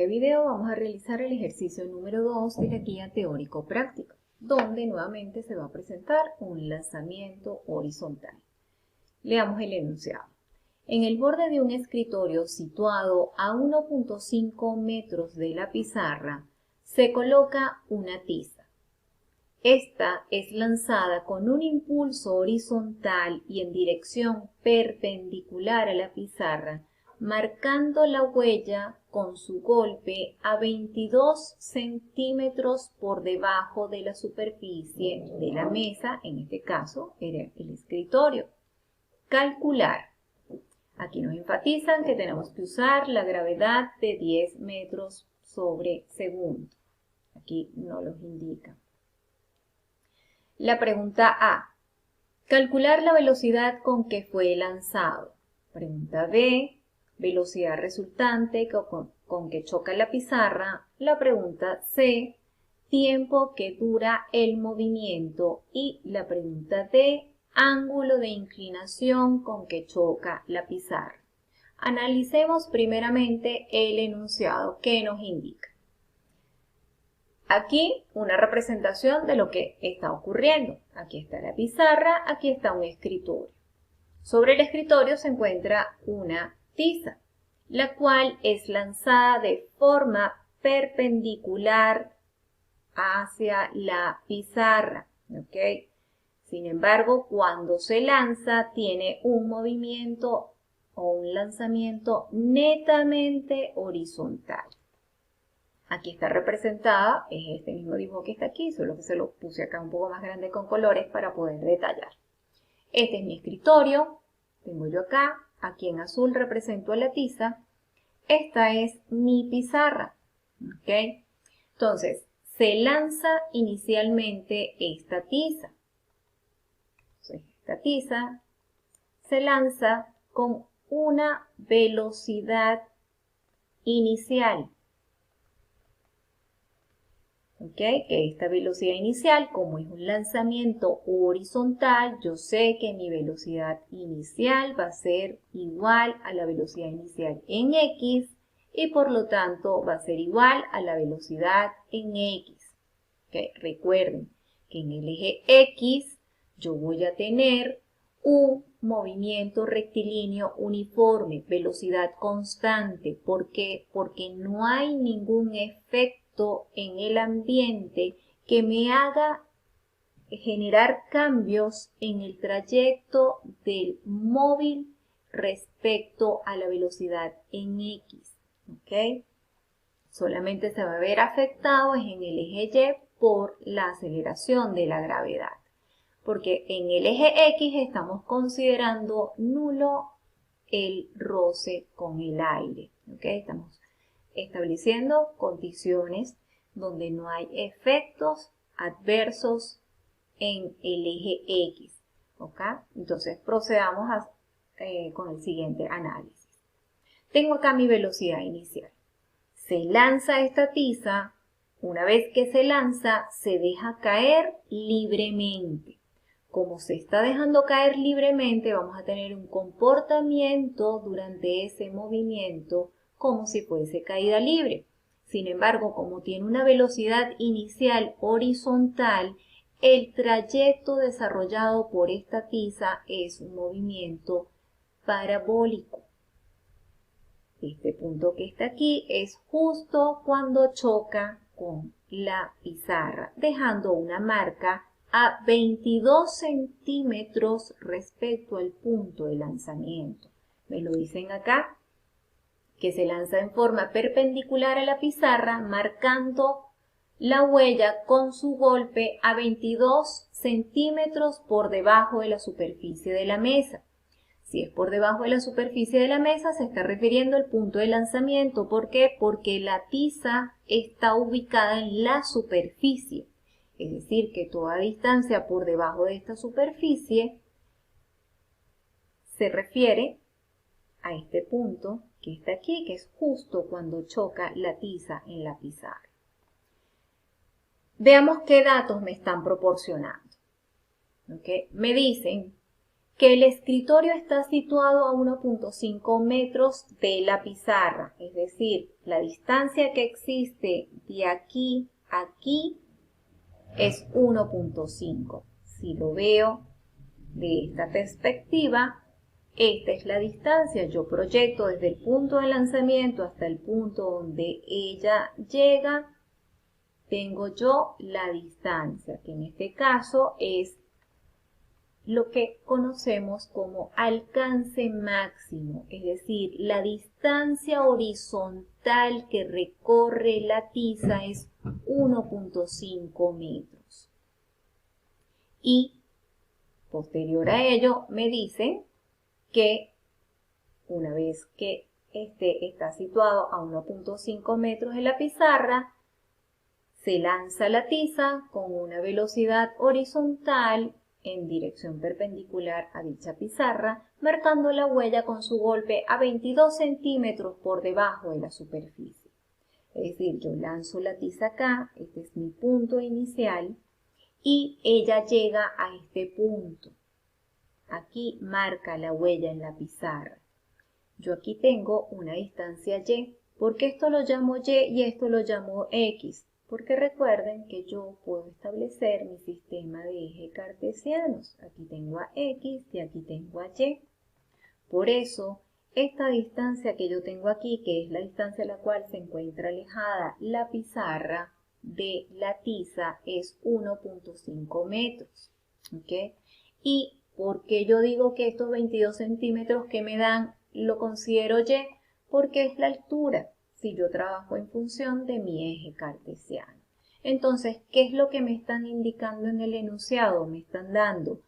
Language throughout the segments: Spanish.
este video vamos a realizar el ejercicio número 2 de la guía teórico-práctica, donde nuevamente se va a presentar un lanzamiento horizontal. Leamos el enunciado. En el borde de un escritorio situado a 1.5 metros de la pizarra se coloca una tiza. Esta es lanzada con un impulso horizontal y en dirección perpendicular a la pizarra, marcando la huella con su golpe a 22 centímetros por debajo de la superficie de la mesa, en este caso era el escritorio. Calcular. Aquí nos enfatizan que tenemos que usar la gravedad de 10 metros sobre segundo. Aquí no los indica. La pregunta A. Calcular la velocidad con que fue lanzado. Pregunta B. Velocidad resultante con que choca la pizarra. La pregunta C. Tiempo que dura el movimiento. Y la pregunta D. Ángulo de inclinación con que choca la pizarra. Analicemos primeramente el enunciado que nos indica. Aquí una representación de lo que está ocurriendo. Aquí está la pizarra, aquí está un escritorio. Sobre el escritorio se encuentra una tiza, la cual es lanzada de forma perpendicular hacia la pizarra. ¿Ok? Sin embargo, cuando se lanza, tiene un movimiento o un lanzamiento netamente horizontal. Aquí está representada, es este mismo dibujo que está aquí, solo que se lo puse acá un poco más grande con colores para poder detallar. Este es mi escritorio, tengo yo acá, aquí en azul represento a la tiza. Esta es mi pizarra, ¿ok? Entonces, se lanza inicialmente esta tiza. Entonces, esta tiza se lanza con una velocidad inicial. ¿Okay? Que esta velocidad inicial, como es un lanzamiento horizontal, yo sé que mi velocidad inicial va a ser igual a la velocidad inicial en X y por lo tanto va a ser igual a la velocidad en X. ¿Okay? Recuerden que en el eje X yo voy a tener un movimiento rectilíneo uniforme, velocidad constante. ¿Por qué? Porque no hay ningún efecto en el ambiente que me haga generar cambios en el trayecto del móvil respecto a la velocidad en X. ¿Ok? Solamente se va a ver afectado en el eje Y por la aceleración de la gravedad. Porque en el eje X estamos considerando nulo el roce con el aire. ¿Ok? Estamos estableciendo condiciones donde no hay efectos adversos en el eje X. ¿Ok? Entonces procedamos con el siguiente análisis. Tengo acá mi velocidad inicial. Se lanza esta tiza. Una vez que se lanza, se deja caer libremente. Como se está dejando caer libremente, vamos a tener un comportamiento durante ese movimiento como si fuese caída libre. Sin embargo, como tiene una velocidad inicial horizontal, el trayecto desarrollado por esta tiza es un movimiento parabólico. Este punto que está aquí es justo cuando choca con la pizarra, dejando una marca a 22 centímetros respecto al punto de lanzamiento. Me lo dicen acá, que se lanza en forma perpendicular a la pizarra, marcando la huella con su golpe a 22 centímetros por debajo de la superficie de la mesa. Si es por debajo de la superficie de la mesa, se está refiriendo al punto de lanzamiento. ¿Por qué? Porque la tiza está ubicada en la superficie. Es decir, que toda distancia por debajo de esta superficie se refiere a este punto que está aquí, que es justo cuando choca la tiza en la pizarra. Veamos qué datos me están proporcionando. ¿Okay? Me dicen que el escritorio está situado a 1.5 metros de la pizarra, es decir, la distancia que existe de aquí a aquí es 1.5. Si lo veo de esta perspectiva, esta es la distancia. Yo proyecto desde el punto de lanzamiento hasta el punto donde ella llega. Tengo yo la distancia, que en este caso es lo que conocemos como alcance máximo, es decir, la distancia horizontal que recorre la tiza es 1.5 metros. Y posterior a ello me dicen que una vez que está situado a 1.5 metros de la pizarra, se lanza la tiza con una velocidad horizontal en dirección perpendicular a dicha pizarra, marcando la huella con su golpe a 22 centímetros por debajo de la superficie. Es decir, yo lanzo la tiza acá, este es mi punto inicial, y ella llega a este punto. Aquí marca la huella en la pizarra. Yo aquí tengo una distancia y. ¿Por qué esto lo llamo y y esto lo llamo x? Porque recuerden que yo puedo establecer mi sistema de eje cartesianos. Aquí tengo a x y aquí tengo a y. Por eso, esta distancia que yo tengo aquí, que es la distancia a la cual se encuentra alejada la pizarra de la tiza, es 1.5 metros. ¿Ok? ¿Y por qué yo digo que estos 22 centímetros que me dan lo considero y? Porque es la altura, si yo trabajo en función de mi eje cartesiano. Entonces, ¿qué es lo que me están indicando en el enunciado? Me están dando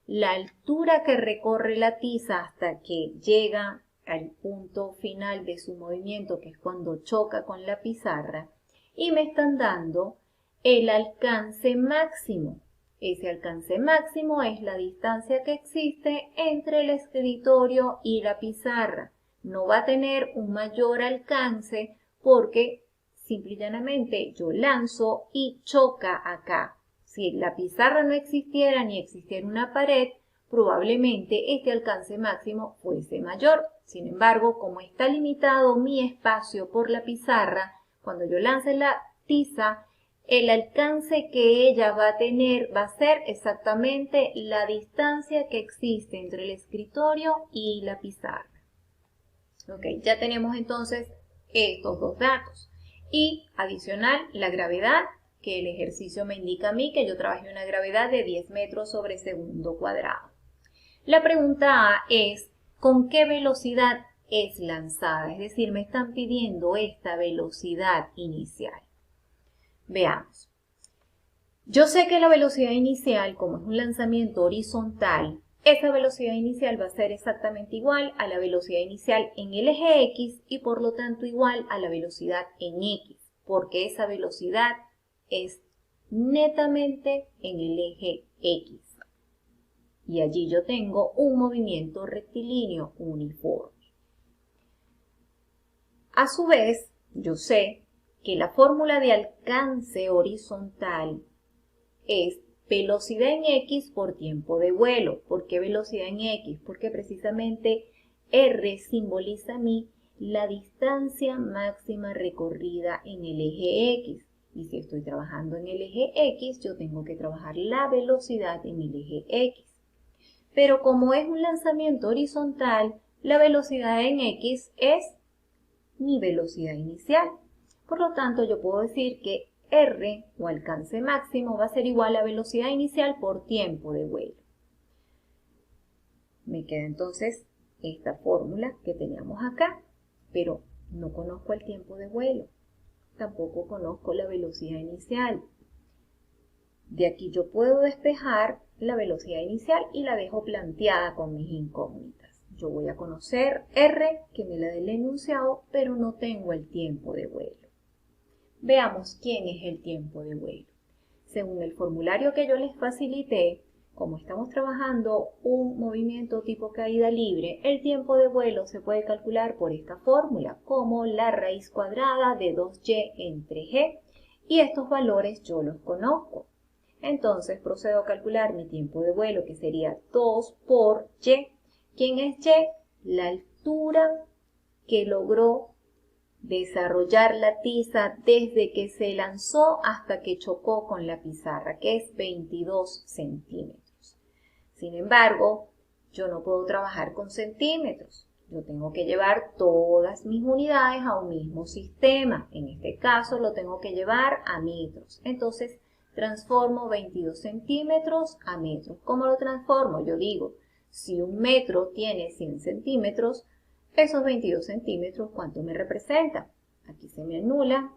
la altura que recorre la tiza hasta que llega al punto final de su movimiento, que es cuando choca con la pizarra, y me están dando el alcance máximo. Ese alcance máximo es la distancia que existe entre el escritorio y la pizarra. No va a tener un mayor alcance porque simple y llanamente yo lanzo y choca acá. Si la pizarra no existiera ni existiera una pared, probablemente este alcance máximo fuese mayor. Sin embargo, como está limitado mi espacio por la pizarra, cuando yo lance la tiza, el alcance que ella va a tener va a ser exactamente la distancia que existe entre el escritorio y la pizarra. Ok, ya tenemos entonces estos dos datos. Y adicional, la gravedad, que el ejercicio me indica a mí que yo trabajé una gravedad de 10 metros sobre segundo cuadrado. La pregunta A es, ¿con qué velocidad es lanzada? Es decir, me están pidiendo esta velocidad inicial. Veamos. Yo sé que la velocidad inicial, como es un lanzamiento horizontal, esa velocidad inicial va a ser exactamente igual a la velocidad inicial en el eje X y por lo tanto igual a la velocidad en X, porque esa velocidad es netamente en el eje X. Y allí yo tengo un movimiento rectilíneo uniforme. A su vez, yo sé que la fórmula de alcance horizontal es velocidad en X por tiempo de vuelo. ¿Por qué velocidad en X? Porque precisamente R simboliza a mí la distancia máxima recorrida en el eje X. Y si estoy trabajando en el eje X, yo tengo que trabajar la velocidad en el eje X. Pero como es un lanzamiento horizontal, la velocidad en X es mi velocidad inicial. Por lo tanto, yo puedo decir que R, o alcance máximo, va a ser igual a velocidad inicial por tiempo de vuelo. Me queda entonces esta fórmula que teníamos acá, pero no conozco el tiempo de vuelo. Tampoco conozco la velocidad inicial. De aquí yo puedo despejar la velocidad inicial y la dejo planteada con mis incógnitas. Yo voy a conocer R, que me la dé el enunciado, pero no tengo el tiempo de vuelo. Veamos quién es el tiempo de vuelo. Según el formulario que yo les facilité, como estamos trabajando un movimiento tipo caída libre, el tiempo de vuelo se puede calcular por esta fórmula, como la raíz cuadrada de 2y entre g, y estos valores yo los conozco. Entonces procedo a calcular mi tiempo de vuelo, que sería 2 por y. ¿Quién es y? La altura que logró desarrollar la tiza desde que se lanzó hasta que chocó con la pizarra, que es 22 centímetros. Sin embargo, yo no puedo trabajar con centímetros. Yo tengo que llevar todas mis unidades a un mismo sistema. En este caso lo tengo que llevar a metros. Entonces transformo 22 centímetros a metros. ¿Cómo lo transformo? Yo digo, si un metro tiene 100 centímetros, esos 22 centímetros, ¿cuánto me representa? Aquí se me anulan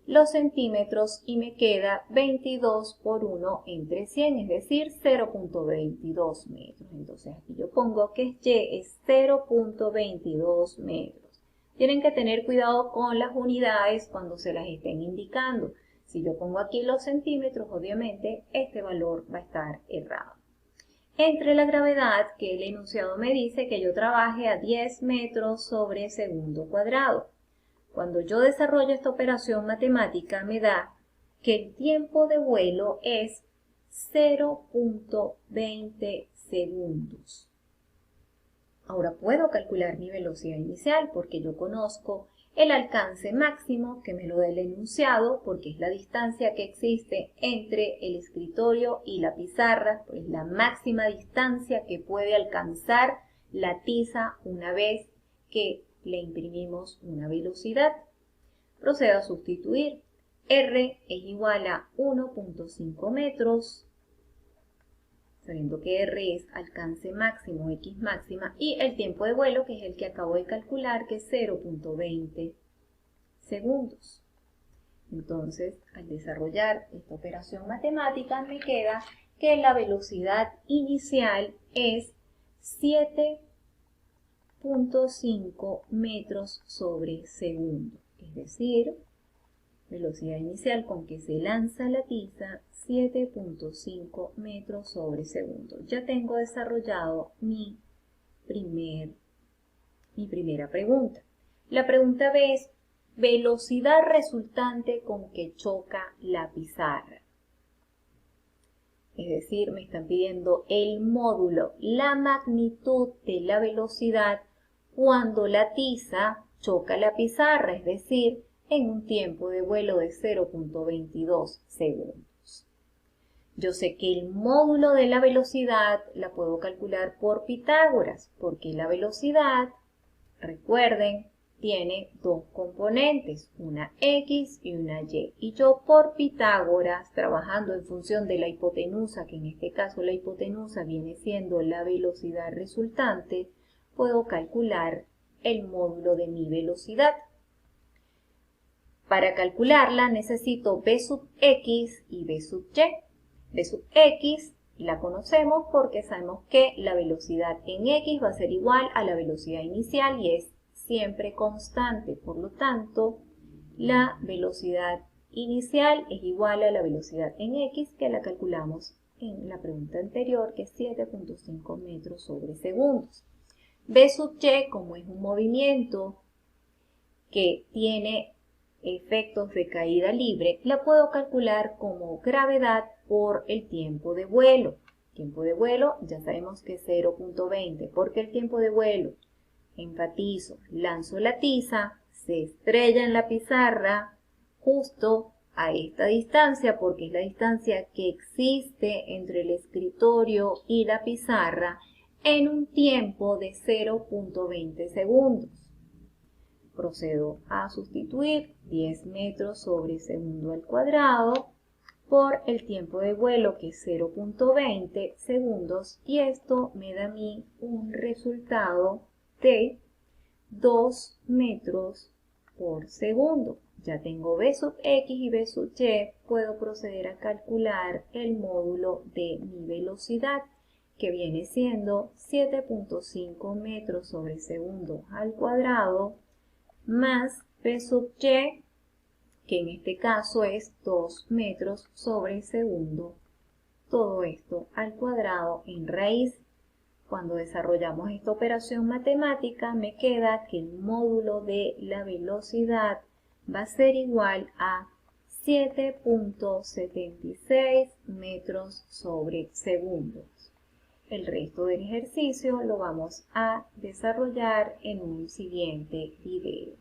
los centímetros y me queda 22 por 1 entre 100, es decir, 0.22 metros. Entonces aquí yo pongo que y es 0.22 metros. Tienen que tener cuidado con las unidades cuando se las estén indicando. Si yo pongo aquí los centímetros, obviamente este valor va a estar errado. Entre la gravedad, que el enunciado me dice que yo trabaje a 10 metros sobre segundo cuadrado. Cuando yo desarrollo esta operación matemática me da que el tiempo de vuelo es 0.20 segundos. Ahora puedo calcular mi velocidad inicial porque yo conozco el alcance máximo que me lo da el enunciado porque es la distancia que existe entre el escritorio y la pizarra, pues la máxima distancia que puede alcanzar la tiza una vez que le imprimimos una velocidad. Procedo a sustituir. R es igual a 1.5 metros, sabiendo que R es alcance máximo, X máxima, y el tiempo de vuelo, que es el que acabo de calcular, que es 0.20 segundos. Entonces, al desarrollar esta operación matemática, me queda que la velocidad inicial es 7.5 metros sobre segundo, es decir, velocidad inicial con que se lanza la tiza, 7.5 metros sobre segundo. Ya tengo desarrollado mi primera pregunta. La pregunta B es velocidad resultante con que choca la pizarra. Es decir, me están pidiendo el módulo, la magnitud de la velocidad cuando la tiza choca la pizarra, es decir, en un tiempo de vuelo de 0.22 segundos. Yo sé que el módulo de la velocidad la puedo calcular por Pitágoras, porque la velocidad, recuerden, tiene dos componentes, una X y una Y. Y yo por Pitágoras, trabajando en función de la hipotenusa, que en este caso la hipotenusa viene siendo la velocidad resultante, puedo calcular el módulo de mi velocidad. Para calcularla necesito B sub X y B sub Y. B sub X la conocemos porque sabemos que la velocidad en X va a ser igual a la velocidad inicial y es siempre constante. Por lo tanto, la velocidad inicial es igual a la velocidad en X que la calculamos en la pregunta anterior, que es 7.5 metros sobre segundos. B sub Y, como es un movimiento que tiene efectos de caída libre, la puedo calcular como gravedad por el tiempo de vuelo. Tiempo de vuelo ya sabemos que es 0.20, porque el tiempo de vuelo, enfatizo, lanzo la tiza, se estrella en la pizarra justo a esta distancia, porque es la distancia que existe entre el escritorio y la pizarra en un tiempo de 0.20 segundos. Procedo a sustituir 10 metros sobre segundo al cuadrado por el tiempo de vuelo, que es 0.20 segundos, y esto me da a mí un resultado de 2 metros por segundo. Ya tengo B sub X y B sub Y, puedo proceder a calcular el módulo de mi velocidad, que viene siendo 7.5 metros sobre segundo al cuadrado, más B sub Y, que en este caso es 2 metros sobre segundo, todo esto al cuadrado en raíz. Cuando desarrollamos esta operación matemática, me queda que el módulo de la velocidad va a ser igual a 7.76 metros sobre segundos. El resto del ejercicio lo vamos a desarrollar en un siguiente video.